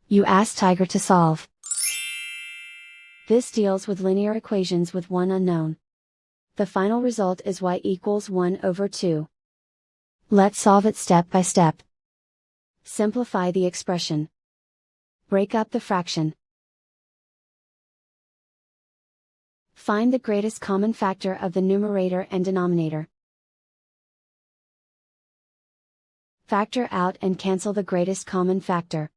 You ask Tiger to solve. This deals with linear equations with one unknown. The final result is y equals 1 over 2. Let's solve it step by step. Simplify the expression. Break up the fraction. Find the greatest common factor of the numerator and denominator. Factor out and cancel the greatest common factor.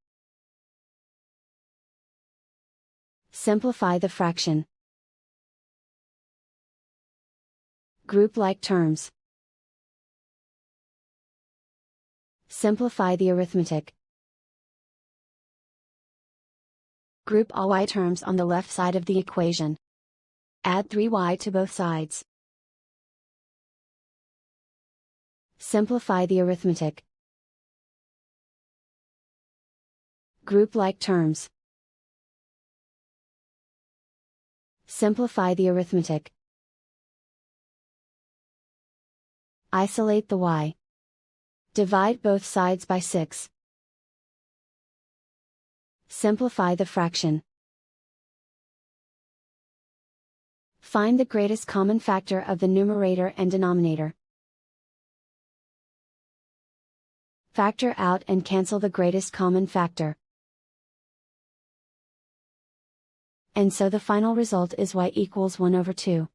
Simplify the fraction. Group like terms. Simplify the arithmetic. Group all y terms on the left side of the equation. Add 3y to both sides. Simplify the arithmetic. Group like terms. Simplify the arithmetic. Isolate the y. Divide both sides by 6. Simplify the fraction. Find the greatest common factor of the numerator and denominator. Factor out and cancel the greatest common factor. And so the final result is y equals 1 over 2.